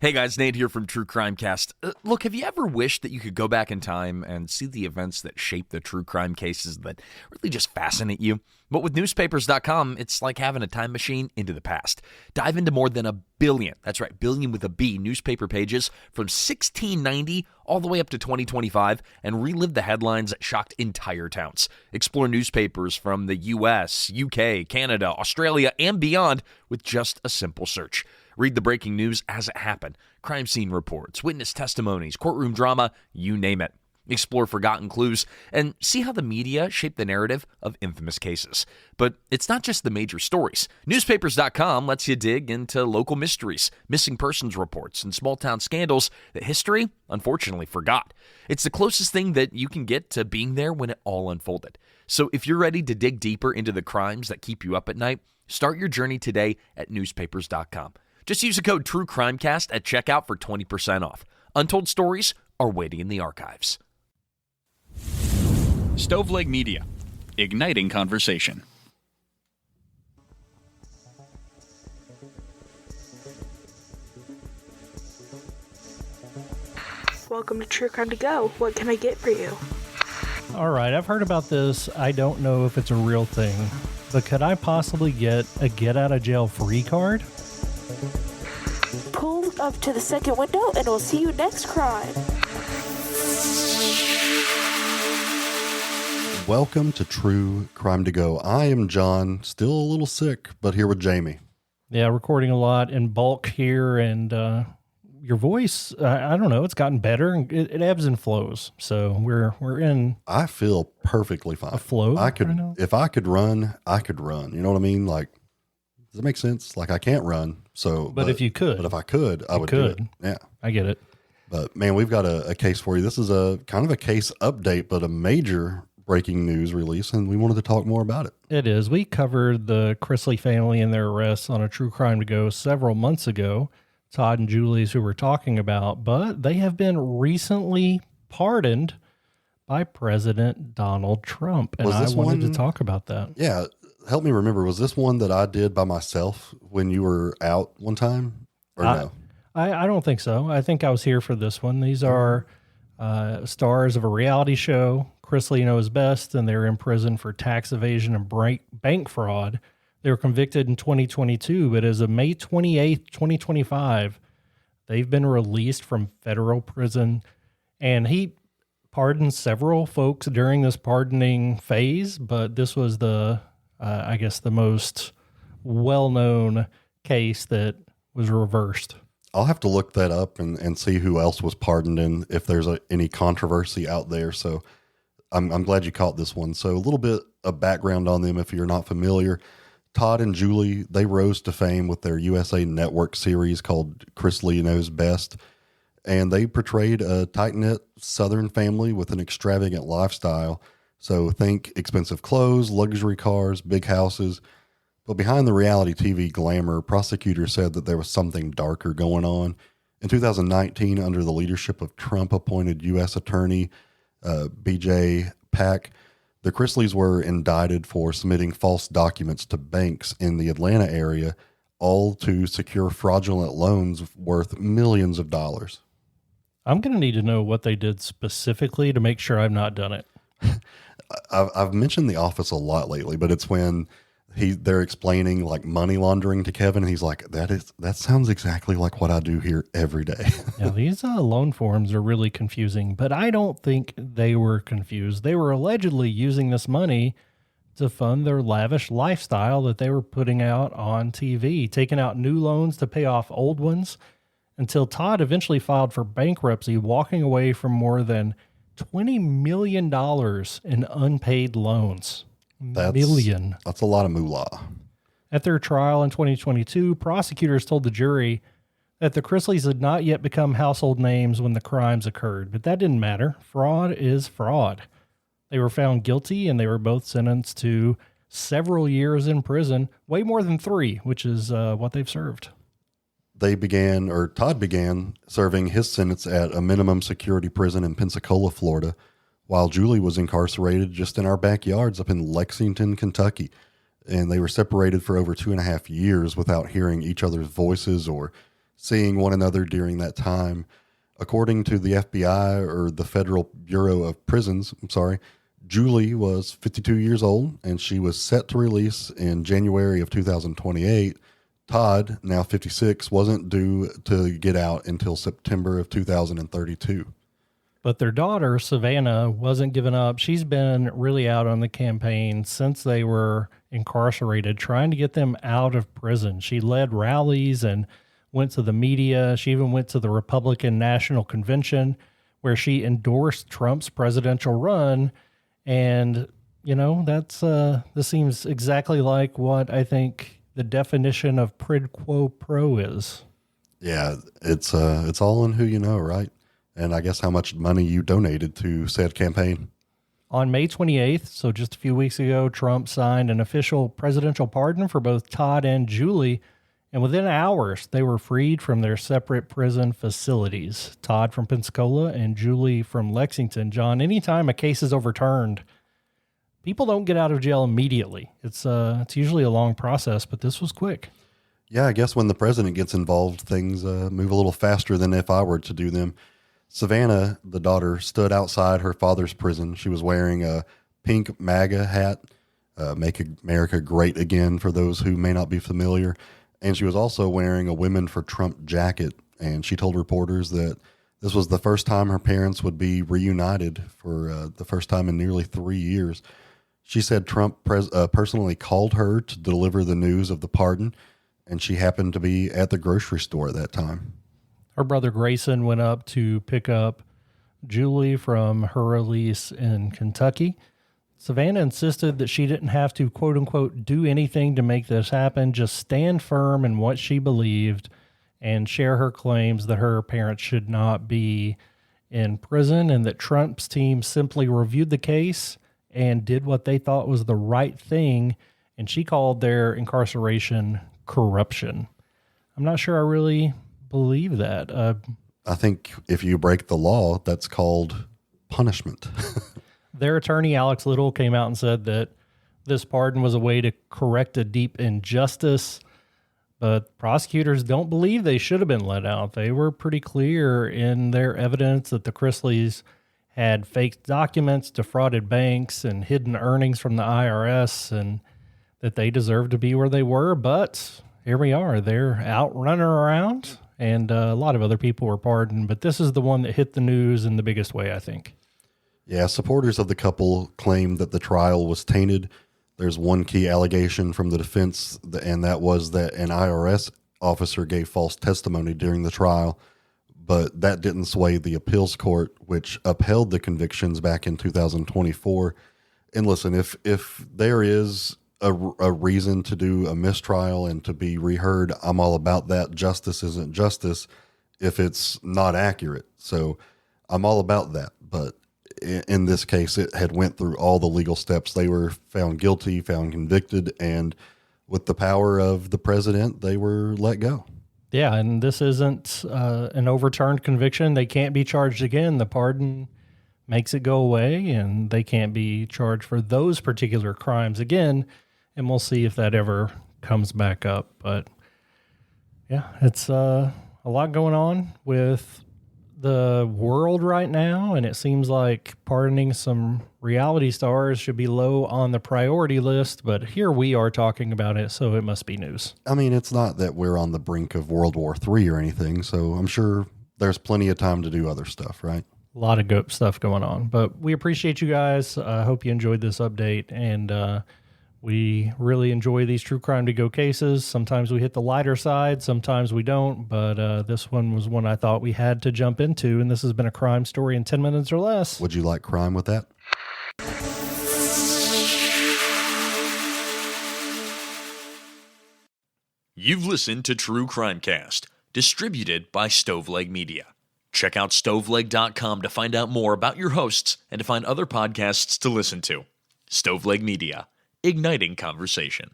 Hey guys, Nate here from True Crimecast. Look, have you ever wished that you could go back in time and see the events that shape the true crime cases that really just fascinate you? But with newspapers.com, it's like having a time machine into the past. Dive into more than 1 billion, that's right, billion with a B, newspaper pages from 1690 all the way up to 2025 and relive the headlines that shocked entire towns. Explore newspapers from the US, UK, Canada, Australia, and beyond with just a simple search. Read the breaking news as it happened. Crime scene reports, witness testimonies, courtroom drama, you name it. Explore forgotten clues and see how the media shaped the narrative of infamous cases. But it's not just the major stories. Newspapers.com lets you dig into local mysteries, missing persons reports, and small-town scandals that history, unfortunately, forgot. It's the closest thing that you can get to being there when it all unfolded. So if you're ready to dig deeper into the crimes that keep you up at night, start your journey today at newspapers.com. Just use the code TrueCrimecast at checkout for 20% off. Untold stories are waiting in the archives. Stoveleg Media, igniting conversation. Welcome to True Crime to Go. What can I get for you? All right, I've heard about this. I don't know if it's a real thing, but could I possibly get a get-out-of-jail-free card? Pull up to the second window and we'll see you next crime. Welcome to True Crime to Go. I am John, still a little sick, but here with Jamie. Yeah, recording a lot in bulk here, and your voice, I don't know, it's gotten better. It ebbs and flows, so we're in. I feel perfectly fine. A flow. I could, right now? if I could run, I could run. You know what I mean? Like, does it make sense? Like, I can't run, so. But if you could. But if I could, I would do it. Yeah. I get it. But man, we've got a case for you. This is a kind of a case update, but a major breaking news release, and we wanted to talk more about it. It is. We covered the Chrisley family and their arrests on a True Crime to Go several months ago. Todd and Julie's who we're talking about, but they have been recently pardoned by President Donald Trump. And I wanted to talk about that. Yeah. Help me remember. Was this one that I did by myself when you were out one time or no? I don't think so. I think I was here for this one. These are stars of a reality show. Chrisley knows best, and they're in prison for tax evasion and bank fraud. They were convicted in 2022, but as of May 28th, 2025, they've been released from federal prison. And he pardoned several folks during this pardoning phase, but this was the, I guess, the most well-known case that was reversed. I'll have to look that up and see who else was pardoned and if there's any controversy out there. So I'm glad you caught this one. So a little bit of background on them if you're not familiar. Todd and Julie, they rose to fame with their USA Network series called Chrisley Knows Best. And they portrayed a tight-knit Southern family with an extravagant lifestyle. So think expensive clothes, luxury cars, big houses. But behind the reality TV glamour, prosecutors said that there was something darker going on. In 2019, under the leadership of Trump-appointed U.S. Attorney B.J. Pack, the Chrisleys were indicted for submitting false documents to banks in the Atlanta area, all to secure fraudulent loans worth millions of dollars. I'm going to need to know what they did specifically to make sure I've not done it. I've mentioned The Office a lot lately, but it's when they're explaining like money laundering to Kevin, and he's like, that sounds exactly like what I do here every day. Yeah, these loan forms are really confusing, but I don't think they were confused. They were allegedly using this money to fund their lavish lifestyle that they were putting out on TV, taking out new loans to pay off old ones, until Todd eventually filed for bankruptcy, walking away from more than $20 million in unpaid loans. That's a lot of moolah. At their trial in 2022, prosecutors told the jury that the Chrisleys had not yet become household names when the crimes occurred, but that didn't matter. Fraud is fraud. They were found guilty, and they were both sentenced to several years in prison, way more than 3, which is what they've served. Todd began serving his sentence at a minimum security prison in Pensacola, Florida, while Julie was incarcerated just in our backyards up in Lexington, Kentucky. And they were separated for over 2.5 years without hearing each other's voices or seeing one another during that time. According to the FBI, or the Federal Bureau of Prisons, Julie was 52 years old, and she was set to release in January of 2028. Todd, now 56, wasn't due to get out until September of 2032. But their daughter, Savannah, wasn't giving up. She's been really out on the campaign since they were incarcerated, trying to get them out of prison. She led rallies and went to the media. She even went to the Republican National Convention, where she endorsed Trump's presidential run. And, this seems exactly like what I think the definition of quid pro quo is. Yeah, it's all in who you know, right? And I guess how much money you donated to said campaign. On May 28th, so just a few weeks ago, Trump signed an official presidential pardon for both Todd and Julie, and within hours, they were freed from their separate prison facilities. Todd from Pensacola and Julie from Lexington. John, anytime a case is overturned, people don't get out of jail immediately. It's usually a long process, but this was quick. Yeah, I guess when the president gets involved, things move a little faster than if I were to do them. Savannah, the daughter, stood outside her father's prison. She was wearing a pink MAGA hat, Make America Great Again, for those who may not be familiar. And she was also wearing a Women for Trump jacket. And she told reporters that this was the first time her parents would be reunited for the first time in nearly 3 years. She said Trump personally called her to deliver the news of the pardon, and she happened to be at the grocery store at that time. Her brother Grayson went up to pick up Julie from her release in Kentucky. Savannah insisted that she didn't have to, quote unquote, do anything to make this happen, just stand firm in what she believed and share her claims that her parents should not be in prison, and that Trump's team simply reviewed the case and did what they thought was the right thing. And she called their incarceration corruption. I'm not sure I really believe that. I think if you break the law, that's called punishment. Their attorney, Alex Little, came out and said that this pardon was a way to correct a deep injustice, but prosecutors don't believe they should have been let out. They were pretty clear in their evidence that the Chrisleys had fake documents, defrauded banks, and hidden earnings from the IRS, and that they deserved to be where they were. But here we are. They're out running around, and a lot of other people were pardoned, but this is the one that hit the news in the biggest way, I think. Yeah, supporters of the couple claim that the trial was tainted. There's one key allegation from the defense, and that was that an IRS officer gave false testimony during the trial, but that didn't sway the appeals court, which upheld the convictions back in 2024. And listen, if there is a reason to do a mistrial and to be reheard, I'm all about that. Justice isn't justice if it's not accurate. So I'm all about that. But in this case, it had went through all the legal steps. They were found guilty, found convicted, and with the power of the president, they were let go. Yeah, and this isn't an overturned conviction. They can't be charged again. The pardon makes it go away, and they can't be charged for those particular crimes again, and we'll see if that ever comes back up. But, yeah, it's a lot going on with the world right now, and it seems like pardoning some reality stars should be low on the priority list, but here we are talking about it, so it must be news. I mean, it's not that we're on the brink of World War III or anything, so I'm sure there's plenty of time to do other stuff, right? A lot of stuff going on, but we appreciate you guys. I hope you enjoyed this update, and we really enjoy these True Crime to Go cases. Sometimes we hit the lighter side, sometimes we don't, but this one was one I thought we had to jump into, and this has been a crime story in 10 minutes or less. Would you like crime with that? You've listened to True Crimecast, distributed by Stoveleg Media. Check out stoveleg.com to find out more about your hosts and to find other podcasts to listen to. Stoveleg Media, igniting conversation.